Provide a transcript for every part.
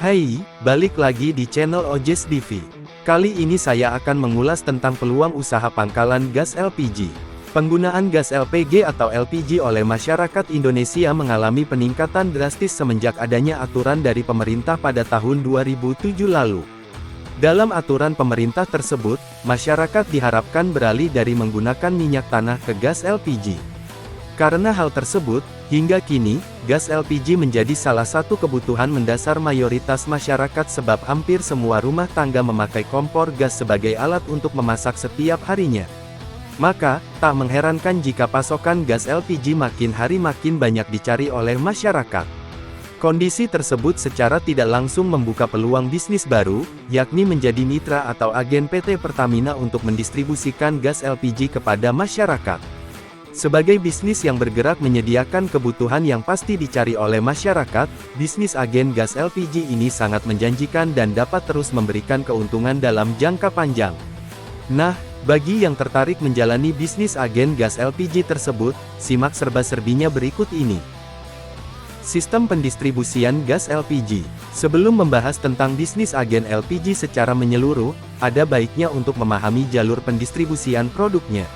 Hai, balik lagi di channel Ojes TV. Kali ini saya akan mengulas tentang peluang usaha pangkalan gas LPG. Penggunaan gas LPG atau LPG oleh masyarakat Indonesia mengalami peningkatan drastis semenjak adanya aturan dari pemerintah pada tahun 2007 lalu. Dalam aturan pemerintah tersebut, masyarakat diharapkan beralih dari menggunakan minyak tanah ke gas LPG. Karena hal tersebut, hingga kini, gas LPG menjadi salah satu kebutuhan mendasar mayoritas masyarakat sebab hampir semua rumah tangga memakai kompor gas sebagai alat untuk memasak setiap harinya. Maka, tak mengherankan jika pasokan gas LPG makin hari makin banyak dicari oleh masyarakat. Kondisi tersebut secara tidak langsung membuka peluang bisnis baru, yakni menjadi mitra atau agen PT Pertamina untuk mendistribusikan gas LPG kepada masyarakat. Sebagai bisnis yang bergerak menyediakan kebutuhan yang pasti dicari oleh masyarakat, bisnis agen gas LPG ini sangat menjanjikan dan dapat terus memberikan keuntungan dalam jangka panjang. Nah, bagi yang tertarik menjalani bisnis agen gas LPG tersebut, simak serba-serbinya berikut ini. Sistem pendistribusian gas LPG. Sebelum membahas tentang bisnis agen LPG secara menyeluruh, ada baiknya untuk memahami jalur pendistribusian produknya.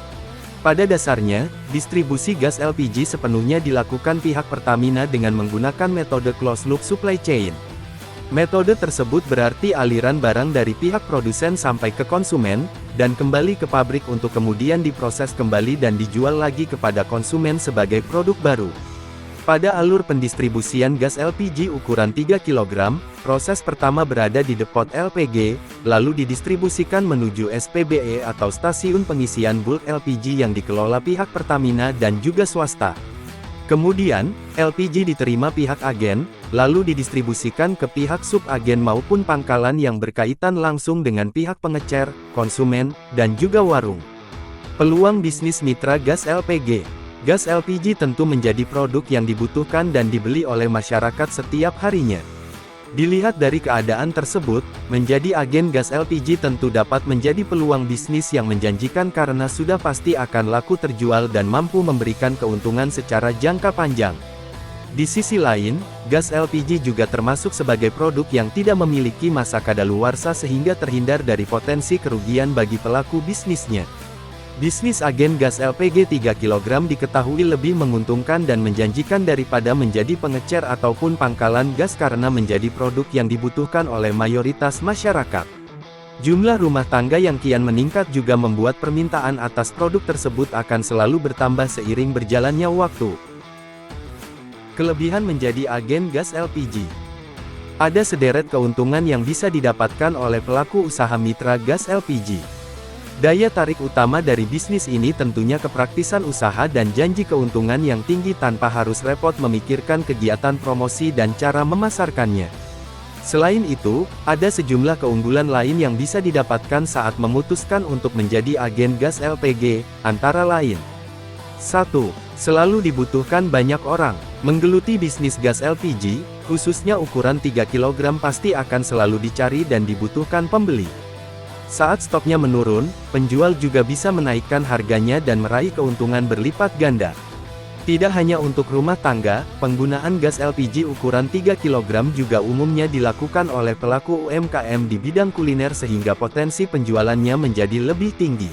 Pada dasarnya, distribusi gas LPG sepenuhnya dilakukan pihak Pertamina dengan menggunakan metode closed loop supply chain. Metode tersebut berarti aliran barang dari pihak produsen sampai ke konsumen, dan kembali ke pabrik untuk kemudian diproses kembali dan dijual lagi kepada konsumen sebagai produk baru. Pada alur pendistribusian gas LPG ukuran 3 kg, proses pertama berada di depot LPG, lalu didistribusikan menuju SPBE atau stasiun pengisian bulk LPG yang dikelola pihak Pertamina dan juga swasta. Kemudian, LPG diterima pihak agen, lalu didistribusikan ke pihak subagen maupun pangkalan yang berkaitan langsung dengan pihak pengecer, konsumen, dan juga warung. Peluang bisnis mitra gas LPG. Gas LPG tentu menjadi produk yang dibutuhkan dan dibeli oleh masyarakat setiap harinya. Dilihat dari keadaan tersebut, menjadi agen gas LPG tentu dapat menjadi peluang bisnis yang menjanjikan karena sudah pasti akan laku terjual dan mampu memberikan keuntungan secara jangka panjang. Di sisi lain, gas LPG juga termasuk sebagai produk yang tidak memiliki masa kadaluarsa sehingga terhindar dari potensi kerugian bagi pelaku bisnisnya. Bisnis agen gas LPG 3 kg diketahui lebih menguntungkan dan menjanjikan daripada menjadi pengecer ataupun pangkalan gas karena menjadi produk yang dibutuhkan oleh mayoritas masyarakat. Jumlah rumah tangga yang kian meningkat juga membuat permintaan atas produk tersebut akan selalu bertambah seiring berjalannya waktu. Kelebihan menjadi agen gas LPG. Ada sederet keuntungan yang bisa didapatkan oleh pelaku usaha mitra gas LPG. Daya tarik utama dari bisnis ini tentunya kepraktisan usaha dan janji keuntungan yang tinggi tanpa harus repot memikirkan kegiatan promosi dan cara memasarkannya. Selain itu, ada sejumlah keunggulan lain yang bisa didapatkan saat memutuskan untuk menjadi agen gas LPG, antara lain. 1. Selalu dibutuhkan banyak orang. Menggeluti bisnis gas LPG, khususnya ukuran 3 kg pasti akan selalu dicari dan dibutuhkan pembeli. Saat stoknya menurun, penjual juga bisa menaikkan harganya dan meraih keuntungan berlipat ganda. Tidak hanya untuk rumah tangga, penggunaan gas LPG ukuran 3 kg juga umumnya dilakukan oleh pelaku UMKM di bidang kuliner sehingga potensi penjualannya menjadi lebih tinggi.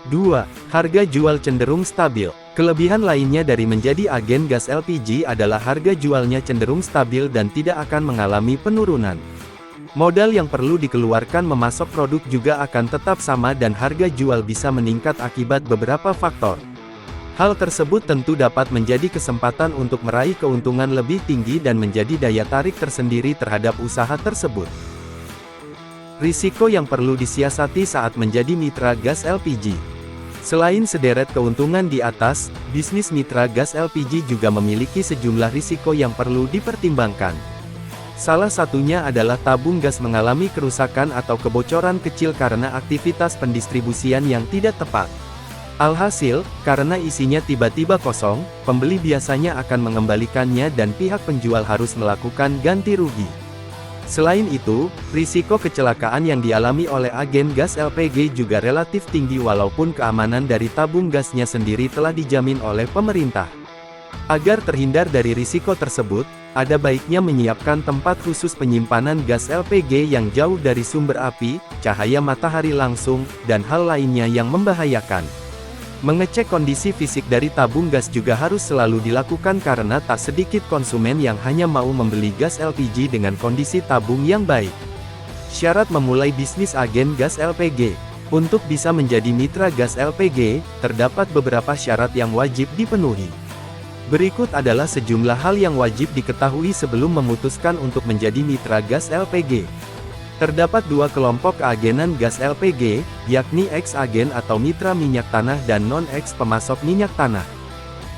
2. Harga jual cenderung stabil. Kelebihan lainnya dari menjadi agen gas LPG adalah harga jualnya cenderung stabil dan tidak akan mengalami penurunan. Modal yang perlu dikeluarkan memasok produk juga akan tetap sama dan harga jual bisa meningkat akibat beberapa faktor. Hal tersebut tentu dapat menjadi kesempatan untuk meraih keuntungan lebih tinggi dan menjadi daya tarik tersendiri terhadap usaha tersebut. Risiko yang perlu disiasati saat menjadi mitra gas LPG. Selain sederet keuntungan di atas, bisnis mitra gas LPG juga memiliki sejumlah risiko yang perlu dipertimbangkan. Salah satunya adalah tabung gas mengalami kerusakan atau kebocoran kecil karena aktivitas pendistribusian yang tidak tepat. Alhasil, karena isinya tiba-tiba kosong, pembeli biasanya akan mengembalikannya dan pihak penjual harus melakukan ganti rugi. Selain itu, risiko kecelakaan yang dialami oleh agen gas LPG juga relatif tinggi walaupun keamanan dari tabung gasnya sendiri telah dijamin oleh pemerintah. Agar terhindar dari risiko tersebut, ada baiknya menyiapkan tempat khusus penyimpanan gas LPG yang jauh dari sumber api, cahaya matahari langsung, dan hal lainnya yang membahayakan. Mengecek kondisi fisik dari tabung gas juga harus selalu dilakukan karena tak sedikit konsumen yang hanya mau membeli gas LPG dengan kondisi tabung yang baik. Syarat memulai bisnis agen gas LPG. Untuk bisa menjadi mitra gas LPG, terdapat beberapa syarat yang wajib dipenuhi. Berikut adalah sejumlah hal yang wajib diketahui sebelum memutuskan untuk menjadi mitra gas LPG. Terdapat dua kelompok keagenan gas LPG, yakni ex-agen atau mitra minyak tanah dan non-ex pemasok minyak tanah.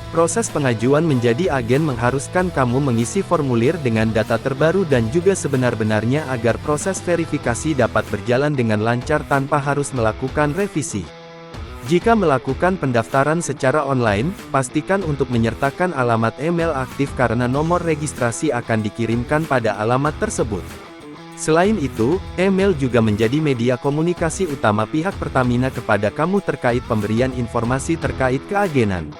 Proses pengajuan menjadi agen mengharuskan kamu mengisi formulir dengan data terbaru dan juga sebenar-benarnya agar proses verifikasi dapat berjalan dengan lancar tanpa harus melakukan revisi. Jika melakukan pendaftaran secara online, pastikan untuk menyertakan alamat email aktif karena nomor registrasi akan dikirimkan pada alamat tersebut. Selain itu, email juga menjadi media komunikasi utama pihak Pertamina kepada kamu terkait pemberian informasi terkait keagenan.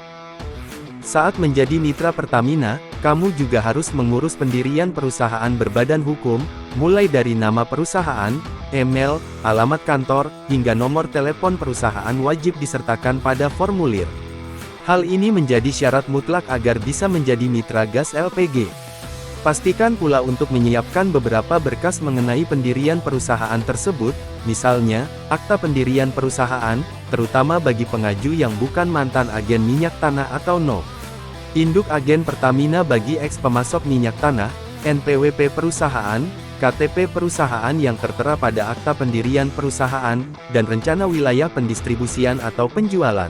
Saat menjadi mitra Pertamina, kamu juga harus mengurus pendirian perusahaan berbadan hukum, mulai dari nama perusahaan, email, alamat kantor, hingga nomor telepon perusahaan wajib disertakan pada formulir. Hal ini menjadi syarat mutlak agar bisa menjadi mitra gas LPG. Pastikan pula untuk menyiapkan beberapa berkas mengenai pendirian perusahaan tersebut, misalnya, akta pendirian perusahaan, terutama bagi pengaju yang bukan mantan agen minyak tanah atau NO. Induk agen Pertamina bagi eks pemasok minyak tanah, NPWP perusahaan, KTP perusahaan yang tertera pada akta pendirian perusahaan, dan rencana wilayah pendistribusian atau penjualan.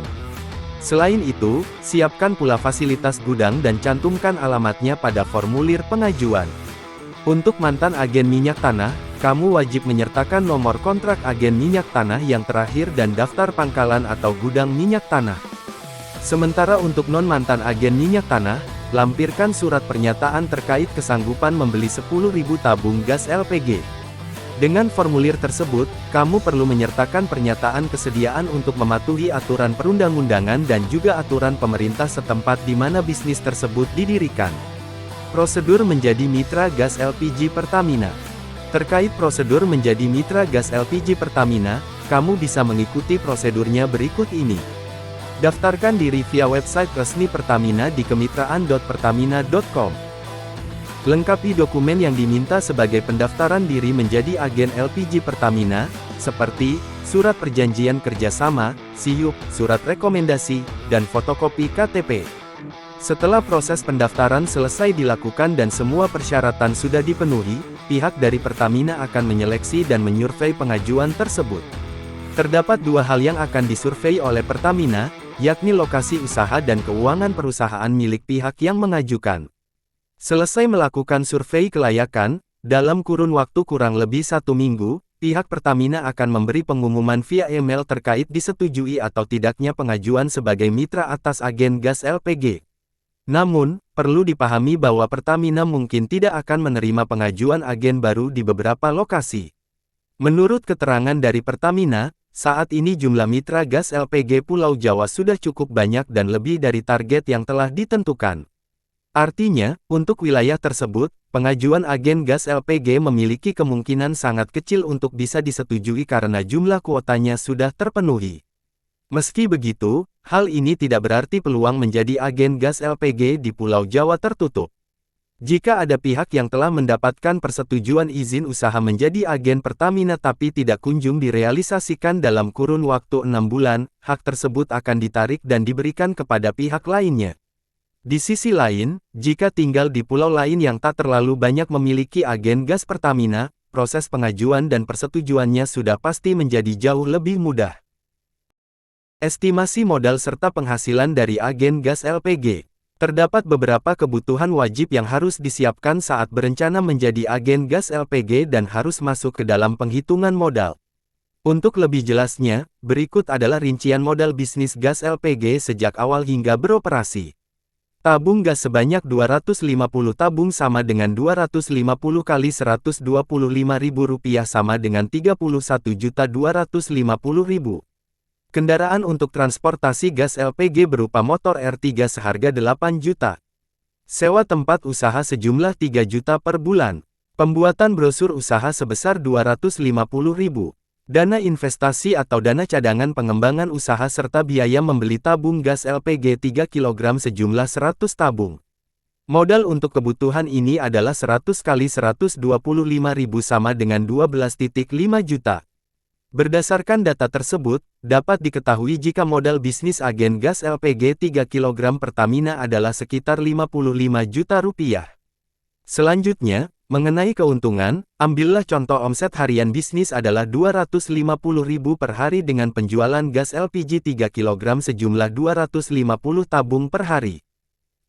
Selain itu, siapkan pula fasilitas gudang dan cantumkan alamatnya pada formulir pengajuan. Untuk mantan agen minyak tanah, kamu wajib menyertakan nomor kontrak agen minyak tanah yang terakhir dan daftar pangkalan atau gudang minyak tanah. Sementara untuk non-mantan agen minyak tanah, lampirkan surat pernyataan terkait kesanggupan membeli 10.000 tabung gas LPG. Dengan formulir tersebut, kamu perlu menyertakan pernyataan kesediaan untuk mematuhi aturan perundang-undangan dan juga aturan pemerintah setempat di mana bisnis tersebut didirikan. Prosedur menjadi mitra gas LPG Pertamina. Terkait prosedur menjadi mitra gas LPG Pertamina, kamu bisa mengikuti prosedurnya berikut ini. Daftarkan diri via website resmi Pertamina di kemitraan.pertamina.com. Lengkapi dokumen yang diminta sebagai pendaftaran diri menjadi agen LPG Pertamina, seperti surat perjanjian kerjasama, SIUP, surat rekomendasi, dan fotokopi KTP. Setelah proses pendaftaran selesai dilakukan dan semua persyaratan sudah dipenuhi, pihak dari Pertamina akan menyeleksi dan menyurvei pengajuan tersebut. Terdapat dua hal yang akan disurvei oleh Pertamina, yakni lokasi usaha dan keuangan perusahaan milik pihak yang mengajukan. Selesai melakukan survei kelayakan, dalam kurun waktu kurang lebih 1 minggu, pihak Pertamina akan memberi pengumuman via email terkait disetujui atau tidaknya pengajuan sebagai mitra atas agen gas LPG. Namun, perlu dipahami bahwa Pertamina mungkin tidak akan menerima pengajuan agen baru di beberapa lokasi. Menurut keterangan dari Pertamina, saat ini jumlah mitra gas LPG Pulau Jawa sudah cukup banyak dan lebih dari target yang telah ditentukan. Artinya, untuk wilayah tersebut, pengajuan agen gas LPG memiliki kemungkinan sangat kecil untuk bisa disetujui karena jumlah kuotanya sudah terpenuhi. Meski begitu, hal ini tidak berarti peluang menjadi agen gas LPG di Pulau Jawa tertutup. Jika ada pihak yang telah mendapatkan persetujuan izin usaha menjadi agen Pertamina tapi tidak kunjung direalisasikan dalam kurun waktu 6 bulan, hak tersebut akan ditarik dan diberikan kepada pihak lainnya. Di sisi lain, jika tinggal di pulau lain yang tak terlalu banyak memiliki agen gas Pertamina, proses pengajuan dan persetujuannya sudah pasti menjadi jauh lebih mudah. Estimasi modal serta penghasilan dari agen gas LPG. Terdapat beberapa kebutuhan wajib yang harus disiapkan saat berencana menjadi agen gas LPG dan harus masuk ke dalam penghitungan modal. Untuk lebih jelasnya, berikut adalah rincian modal bisnis gas LPG sejak awal hingga beroperasi. Tabung gas sebanyak 250 tabung sama dengan 250 kali Rp125.000 sama dengan Rp31.250.000. Kendaraan untuk transportasi gas LPG berupa motor R3 seharga 8 juta. Sewa tempat usaha sejumlah 3 juta per bulan. Pembuatan brosur usaha sebesar 250.000. Dana investasi atau dana cadangan pengembangan usaha serta biaya membeli tabung gas LPG 3 kg sejumlah 100 tabung. Modal untuk kebutuhan ini adalah 100 kali 125.000 sama dengan 12,5 juta. Berdasarkan data tersebut, dapat diketahui jika modal bisnis agen gas LPG 3 kg Pertamina adalah sekitar 55 juta rupiah. Selanjutnya, mengenai keuntungan, ambillah contoh omset harian bisnis adalah 250.000 per hari dengan penjualan gas LPG 3 kg sejumlah 250 tabung per hari.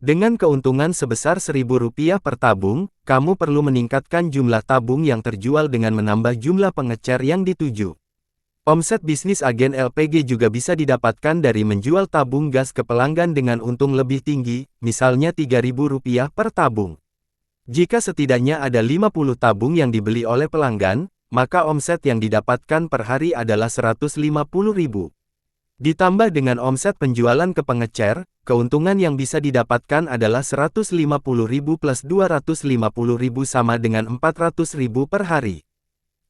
Dengan keuntungan sebesar Rp1.000 per tabung, kamu perlu meningkatkan jumlah tabung yang terjual dengan menambah jumlah pengecer yang dituju. Omset bisnis agen LPG juga bisa didapatkan dari menjual tabung gas ke pelanggan dengan untung lebih tinggi, misalnya Rp3.000 per tabung. Jika setidaknya ada 50 tabung yang dibeli oleh pelanggan, maka omset yang didapatkan per hari adalah Rp150.000. Ditambah dengan omset penjualan ke pengecer, keuntungan yang bisa didapatkan adalah Rp150.000 plus Rp250.000 sama dengan Rp400.000 per hari.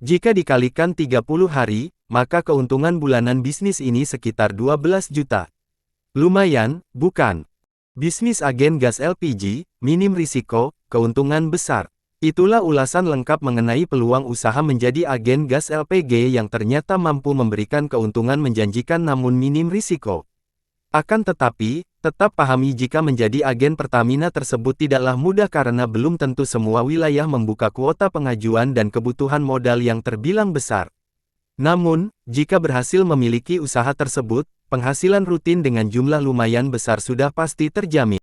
Jika dikalikan 30 hari, maka keuntungan bulanan bisnis ini sekitar 12 juta. Lumayan, bukan? Bisnis agen gas LPG, minim risiko, keuntungan besar. Itulah ulasan lengkap mengenai peluang usaha menjadi agen gas LPG yang ternyata mampu memberikan keuntungan menjanjikan namun minim risiko. Akan tetapi, tetap pahami jika menjadi agen Pertamina tersebut tidaklah mudah karena belum tentu semua wilayah membuka kuota pengajuan dan kebutuhan modal yang terbilang besar. Namun, jika berhasil memiliki usaha tersebut, penghasilan rutin dengan jumlah lumayan besar sudah pasti terjamin.